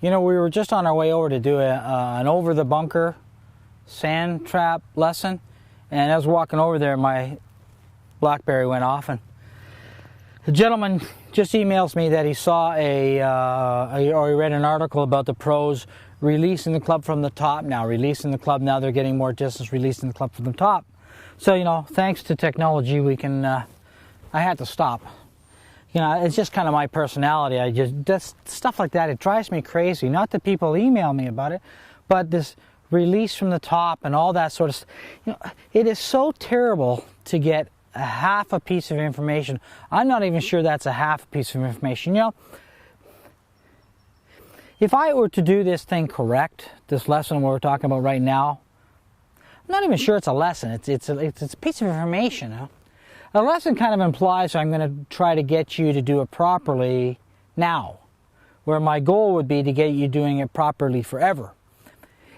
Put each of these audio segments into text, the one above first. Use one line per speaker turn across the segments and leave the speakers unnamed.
You know, we were just on our way over to do an over the bunker sand trap lesson, and as we're walking over there, my BlackBerry went off, and the gentleman just emails me that he saw or he read an article about the pros releasing the club from the top now, they're getting more distance, releasing the club from the top. So, you know, thanks to technology, we can, I had to stop. You know, it's just kind of my personality. Just stuff like that, it drives me crazy. Not that people email me about it, but this release from the top and all that sort of stuff. You know, it is so terrible to get a half a piece of information. I'm not even sure that's a half a piece of information. You know, if I were to do this thing correct, this lesson we're talking about right now, I'm not even sure it's a lesson. It's a piece of information. Huh? A lesson kind of implies I'm going to try to get you to do it properly now, where my goal would be to get you doing it properly forever.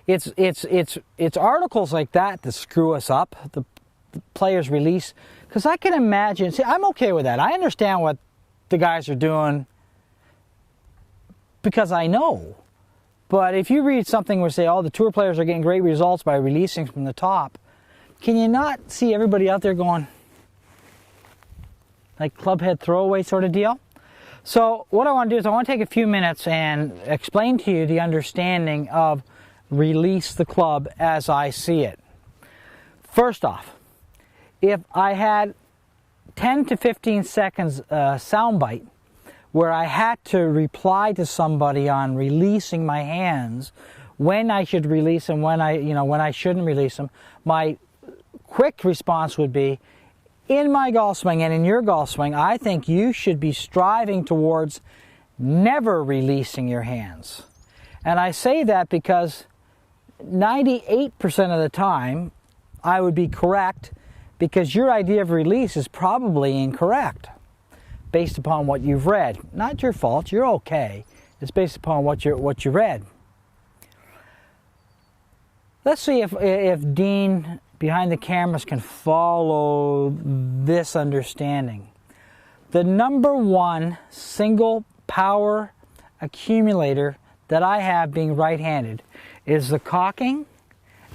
It's articles like that screw us up. The players release, because I can imagine. See, I'm okay with that. I understand what the guys are doing because I know. But if you read something where say, oh, the tour players are getting great results by releasing from the top, can you not see everybody out there going, like clubhead throwaway sort of deal? So what I want to do is I want to take a few minutes and explain to you the understanding of release the club as I see it. First off, if I had 10 to 15 seconds soundbite where I had to reply to somebody on releasing my hands, when I should release them, when I shouldn't release them, my quick response would be, in my golf swing and in your golf swing, I think you should be striving towards never releasing your hands. And I say that because 98% of the time I would be correct, because your idea of release is probably incorrect based upon what you've read. Not your fault, you're okay. It's based upon what you read. Let's see if Dean behind the cameras can follow this understanding. The number one single power accumulator that I have being right-handed is the cocking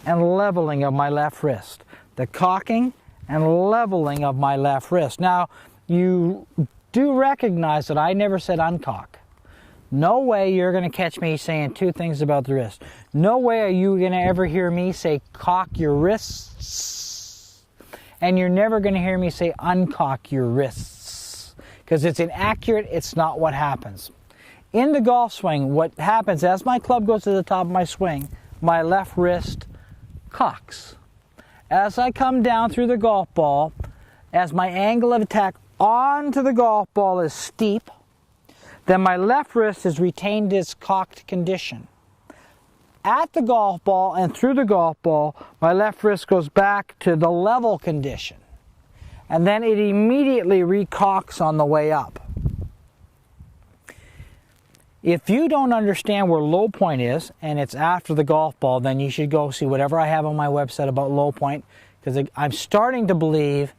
and leveling of my left wrist. The cocking and leveling of my left wrist. Now, you do recognize that I never said uncock. No way you're going to catch me saying two things about the wrist. No way are you going to ever hear me say cock your wrists. And you're never going to hear me say uncock your wrists. Because it's inaccurate, it's not what happens. In the golf swing, what happens as my club goes to the top of my swing, my left wrist cocks. As I come down through the golf ball, as my angle of attack onto the golf ball is steep, then my left wrist has retained its cocked condition. At the golf ball and through the golf ball, my left wrist goes back to the level condition. And then it immediately recocks on the way up. If you don't understand where low point is, and it's after the golf ball, then you should go see whatever I have on my website about low point, because I'm starting to believe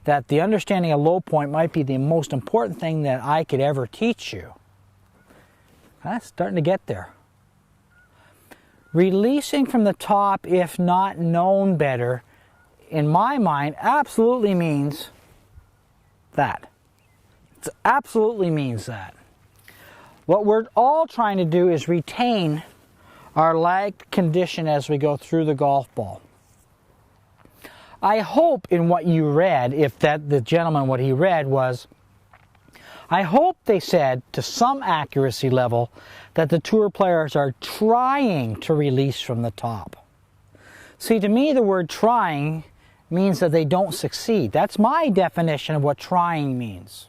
that the understanding of low point might be the most important thing that I could ever teach you. That's starting to get there. Releasing from the top, if not known better, in my mind, absolutely means that. It absolutely means that. What we're all trying to do is retain our lag condition as we go through the golf ball. I hope in what you read, if that the gentleman, what he read was, I hope they said to some accuracy level that the tour players are trying to release from the top. See, to me the word trying means that they don't succeed. That's my definition of what trying means.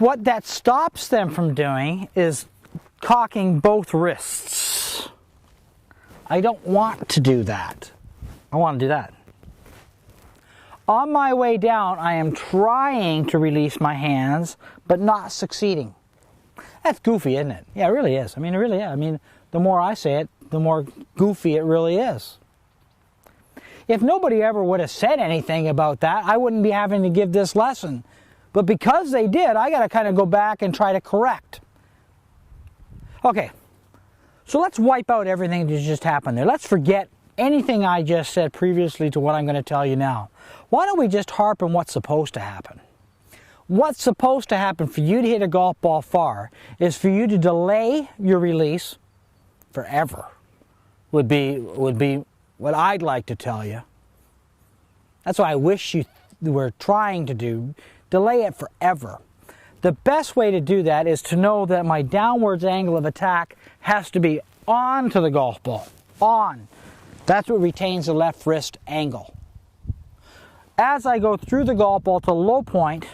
What that stops them from doing is cocking both wrists. I don't want to do that. I want to do that. On my way down, I am trying to release my hands, but not succeeding. That's goofy, isn't it? Yeah, it really is. I mean, it really is. I mean, the more I say it, the more goofy it really is. If nobody ever would have said anything about that, I wouldn't be having to give this lesson. But because they did, I got to kind of go back and try to correct. Okay, so let's wipe out everything that just happened there. Let's forget anything I just said previously to what I'm going to tell you now. Why don't we just harp on what's supposed to happen? What's supposed to happen for you to hit a golf ball far is for you to delay your release forever, would be what I'd like to tell you. That's what I wish you were trying to do. Delay it forever. The best way to do that is to know that my downwards angle of attack has to be on to the golf ball. On. That's what retains the left wrist angle. As I go through the golf ball to the low point,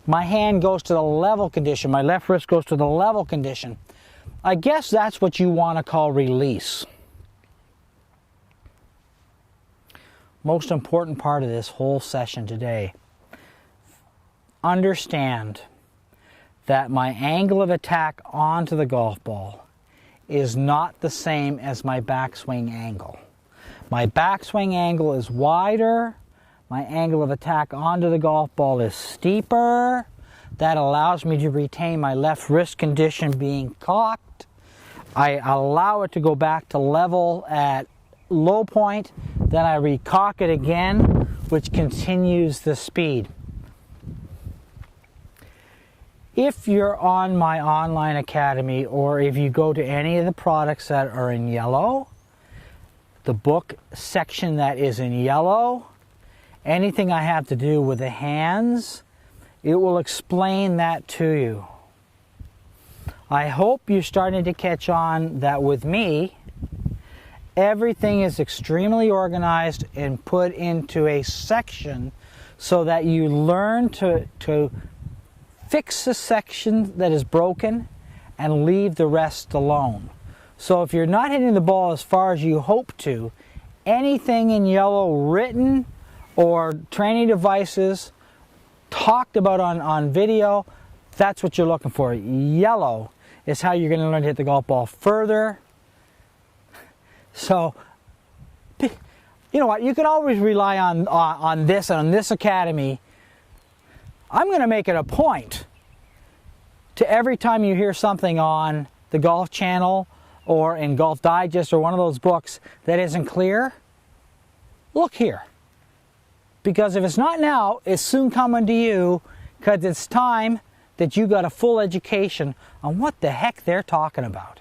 my hand goes to the level condition. My left wrist goes to the level condition. I guess that's what you want to call release. Most important part of this whole session today. Understand that my angle of attack onto the golf ball is not the same as my backswing angle. My backswing angle is wider. My angle of attack onto the golf ball is steeper. That allows me to retain my left wrist condition being cocked. I allow it to go back to level at low point. Then I recock it again, which continues the speed. If you're on my online academy, or if you go to any of the products that are in yellow, the book section that is in yellow, anything I have to do with the hands, it will explain that to you. I hope you're starting to catch on that with me, everything is extremely organized and put into a section so that you learn to fix the section that is broken and leave the rest alone. So if you're not hitting the ball as far as you hope to, anything in yellow written or training devices talked about on video, that's what you're looking for. Yellow is how you're going to learn to hit the golf ball further. So, you know what, you can always rely on this and on this academy. I'm going to make it a point to every time you hear something on the Golf Channel or in Golf Digest or one of those books that isn't clear, look here. Because if it's not now, it's soon coming to you, because it's time that you got a full education on what the heck they're talking about.